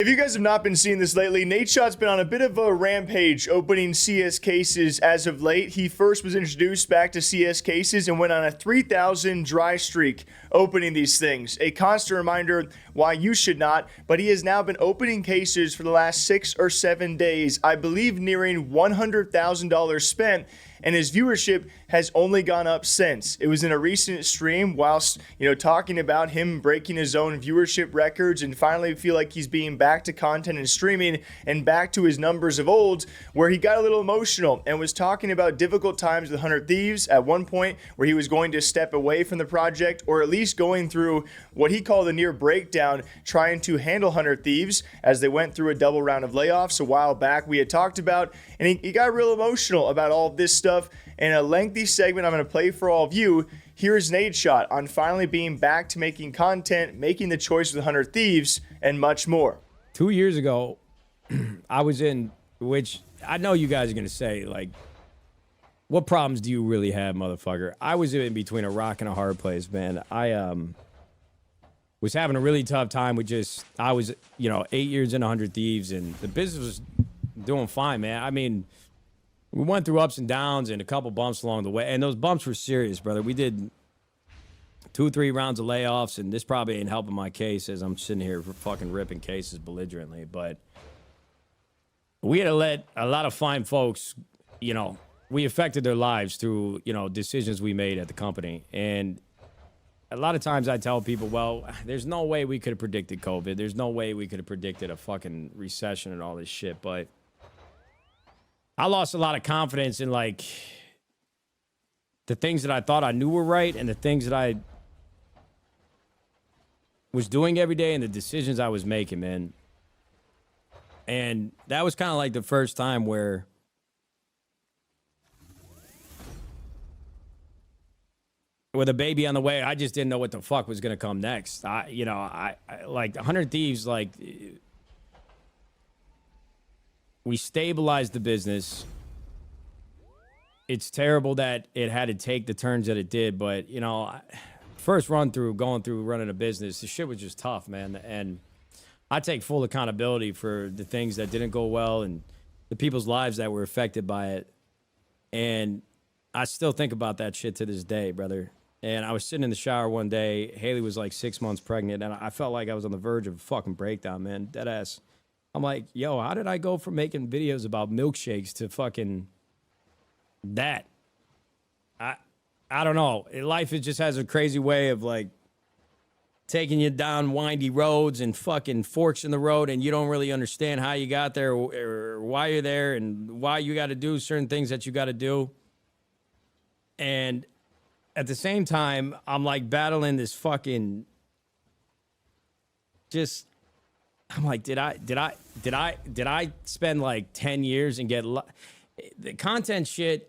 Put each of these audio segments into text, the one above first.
If you guys have not been seeing this lately, Nadeshot's been on a bit of a rampage opening CS cases as of late. He first was introduced back to CS cases and went on a 3,000 dry streak opening these things. A constant reminder why you should not, but he has now been opening cases for the last 6 or 7 days, I believe nearing $100,000 spent, and his viewership has only gone up since. It was in a recent stream whilst, talking about him breaking his own viewership records and finally feel like he's being back to content and streaming and back to his numbers of old, where he got a little emotional and was talking about difficult times with 100 Thieves at one point where he was going to step away from the project, or at least going through what he called a near breakdown trying to handle 100 Thieves as they went through a double round of layoffs a while back we had talked about, and he got real emotional about all of this stuff. In a lengthy segment I'm going to play for all of you, here's Nadeshot on finally being back to making content, making the choice with 100 Thieves, and much more. 2 years ago, I was in, which I know you guys are going to say, like, what problems do you really have, motherfucker? I was in between a rock and a hard place, man. I was having a really tough time with I was, 8 years in 100 Thieves, and the business was doing fine, man. I mean, we went through ups and downs and a couple bumps along the way, and those bumps were serious, brother. We did 2 or 3 rounds of layoffs, and this probably ain't helping my case as I'm sitting here fucking ripping cases belligerently, but we had to let a lot of fine folks, we affected their lives through, decisions we made at the company. And a lot of times I tell people, well, there's no way we could have predicted COVID. There's no way we could have predicted a fucking recession and all this shit, but I lost a lot of confidence in, like, the things that I thought I knew were right and the things that I was doing every day and the decisions I was making, man. And that was kind of like the first time where with a baby on the way, I just didn't know what the fuck was going to come next. I like 100 Thieves, like, we stabilized the business. It's terrible that it had to take the turns that it did, but, first run through, going through running a business, the shit was just tough, man. And I take full accountability for the things that didn't go well and the people's lives that were affected by it. And I still think about that shit to this day, brother. And I was sitting in the shower one day. Haley was like 6 months pregnant, and I felt like I was on the verge of a fucking breakdown, man. Deadass. I'm like, yo, how did I go from making videos about milkshakes to fucking that? I don't know. Life just has a crazy way of, like, taking you down windy roads and fucking forks in the road, and you don't really understand how you got there or why you're there and why you got to do certain things that you got to do. And at the same time, I'm, like, battling this fucking I'm like, did I spend like 10 years and get the content shit?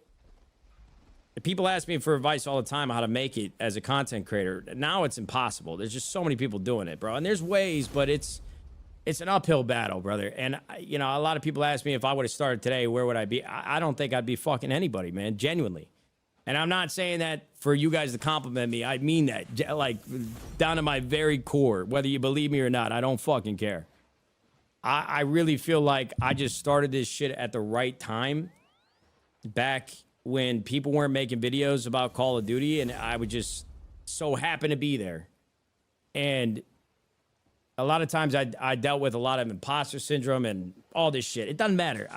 People ask me for advice all the time on how to make it as a content creator. Now it's impossible. There's just so many people doing it, bro. And there's ways, but it's an uphill battle, brother. And, a lot of people ask me if I would have started today, where would I be? I don't think I'd be fucking anybody, man, genuinely. And I'm not saying that for you guys to compliment me. I mean that, like, down to my very core. Whether you believe me or not, I don't fucking care. I really feel like I just started this shit at the right time, back when people weren't making videos about Call of Duty, and I would just so happen to be there. And a lot of times I dealt with a lot of imposter syndrome and all this shit. It doesn't matter.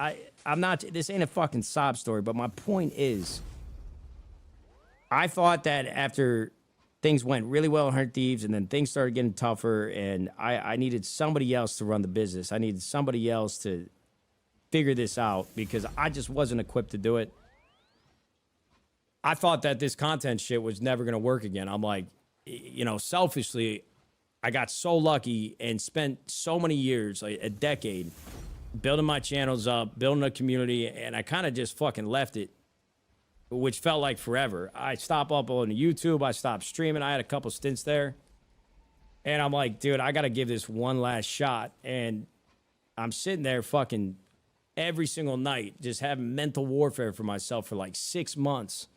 I'm not, this ain't a fucking sob story, but my point is, I thought that after things went really well in 100 Thieves and then things started getting tougher, and I needed somebody else to run the business. I needed somebody else to figure this out because I just wasn't equipped to do it. I thought that this content shit was never going to work again. I'm like, selfishly, I got so lucky and spent so many years, like a decade, building my channels up, building a community, and I kind of just fucking left it, which felt like forever. I stopped uploading to YouTube. I stopped streaming. I had a couple stints there. And I'm like, dude, I got to give this one last shot. And I'm sitting there fucking every single night, just having mental warfare for myself for like 6 months.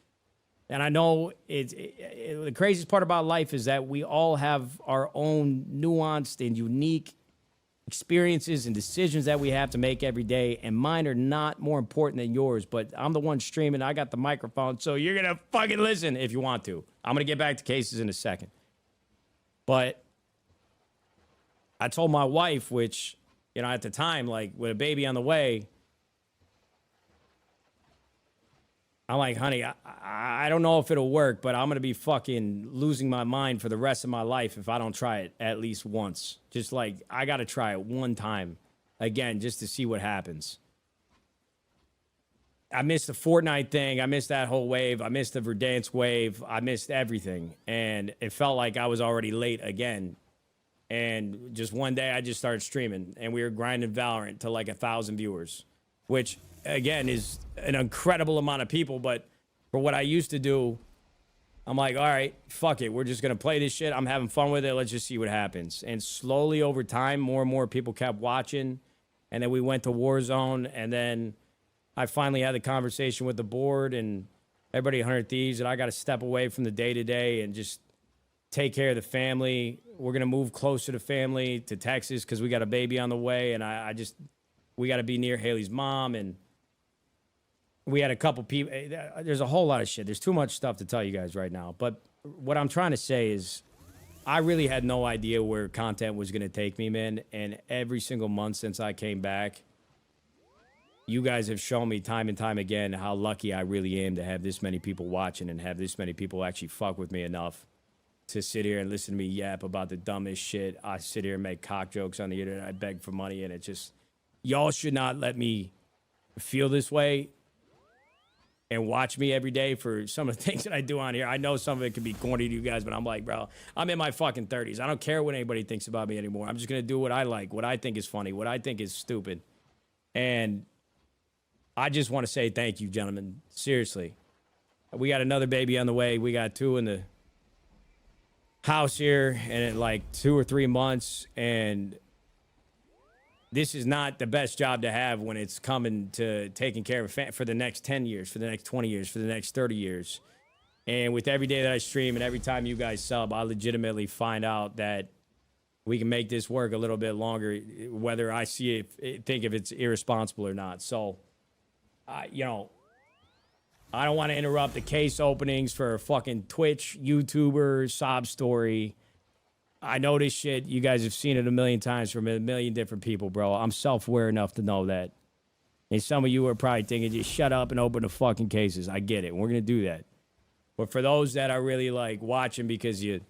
And I know the craziest part about life is that we all have our own nuanced and unique experiences and decisions that we have to make every day, and mine are not more important than yours, but I'm the one streaming. I got the microphone, so you're going to fucking listen if you want to. I'm going to get back to cases in a second. But I told my wife, which, you know, at the time, like, with a baby on the way, I'm like, honey, I don't know if it'll work, but I'm going to be fucking losing my mind for the rest of my life if I don't try it at least once. Just like, I got to try it one time again just to see what happens. I missed the Fortnite thing. I missed that whole wave. I missed the Verdansk wave. I missed everything. And it felt like I was already late again. And just one day I just started streaming and we were grinding Valorant to like 1,000 viewers, which again is an incredible amount of people. But for what I used to do, I'm like, all right, fuck it. We're just going to play this shit. I'm having fun with it. Let's just see what happens. And slowly over time, more and more people kept watching. And then we went to Warzone. And then I finally had the conversation with the board and everybody at 100 Thieves that I got to step away from the day-to-day and just take care of the family. We're going to move closer to family, to Texas, because we got a baby on the way. And we got to be near Haley's mom. And we had a couple people. There's a whole lot of shit. There's too much stuff to tell you guys right now. But what I'm trying to say is I really had no idea where content was going to take me, man. And every single month since I came back, you guys have shown me time and time again how lucky I really am to have this many people watching and have this many people actually fuck with me enough to sit here and listen to me yap about the dumbest shit. I sit here and make cock jokes on the internet. I beg for money, and it just, y'all should not let me feel this way and watch me every day for some of the things that I do on here. I know some of it can be corny to you guys, but I'm like, bro, I'm in my fucking 30s. I don't care what anybody thinks about me anymore. I'm just going to do what I like, what I think is funny, what I think is stupid. And I just want to say thank you, gentlemen. Seriously. We got another baby on the way. We got 2 in the house here in like 2 or 3 months. And this is not the best job to have when it's coming to taking care of for the next 10 years, for the next 20 years, for the next 30 years. And with every day that I stream and every time you guys sub, I legitimately find out that we can make this work a little bit longer, whether I see it, think if it's irresponsible or not. So, you know, I don't want to interrupt the case openings for fucking Twitch, YouTubers, sob story. I know this shit. You guys have seen it a million times from a million different people, bro. I'm self-aware enough to know that. And some of you are probably thinking, just shut up and open the fucking cases. I get it. We're going to do that. But for those that are really like watching because you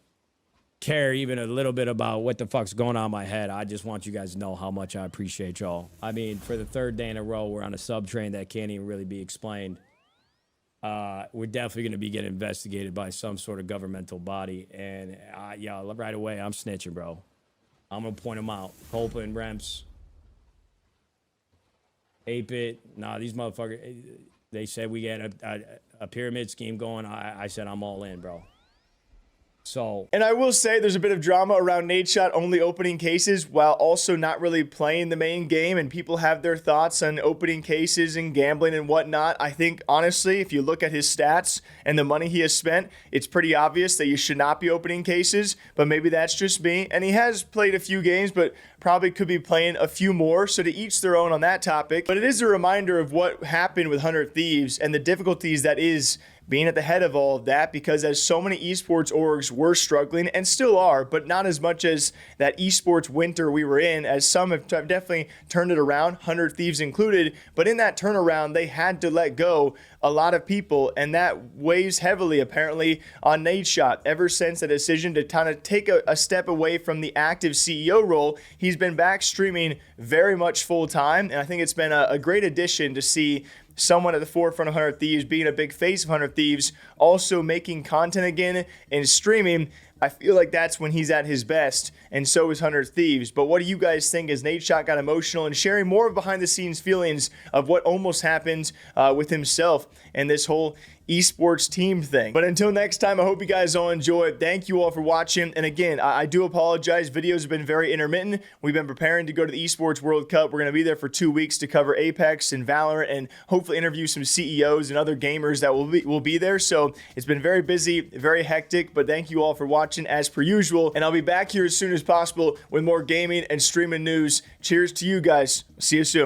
care even a little bit about what the fuck's going on in my head, I just want you guys to know how much I appreciate y'all. I mean, for the 3rd day in a row, we're on a sub train that can't even really be explained. We're definitely going to be getting investigated by some sort of governmental body. And, yeah, right away, I'm snitching, bro. I'm going to point them out. Copa and Remps. 8-Bit. Nah, these motherfuckers, they said we get a pyramid scheme going. I said I'm all in, bro. So, and I will say there's a bit of drama around Nadeshot only opening cases while also not really playing the main game, and people have their thoughts on opening cases and gambling and whatnot. I think, honestly, if you look at his stats and the money he has spent, it's pretty obvious that you should not be opening cases, but maybe that's just me. And he has played a few games, but probably could be playing a few more, so to each their own on that topic. But it is a reminder of what happened with 100 Thieves and the difficulties that is being at the head of all of that, because as so many esports orgs were struggling and still are, but not as much as that esports winter we were in, as some have definitely turned it around, 100 Thieves included. But in that turnaround, they had to let go a lot of people, and that weighs heavily apparently on Nadeshot. Ever since the decision to kind of take a step away from the active CEO role, he's been back streaming very much full time, and I think it's been a great addition to see someone at the forefront of 100 Thieves, being a big face of 100 Thieves, also making content again and streaming. I feel like that's when he's at his best, and so is 100 Thieves. But what do you guys think as Nadeshot got emotional and sharing more of behind-the-scenes feelings of what almost happened with himself and this whole esports team thing. But until next time, I hope you guys all enjoy it. Thank you all for watching. And again, I do apologize. Videos have been very intermittent. We've been preparing to go to the Esports World Cup. We're going to be there for 2 weeks to cover Apex and Valorant and hopefully interview some CEOs and other gamers that will be there. So it's been very busy, very hectic, but thank you all for watching as per usual. And I'll be back here as soon as possible with more gaming and streaming news. Cheers to you guys. See you soon.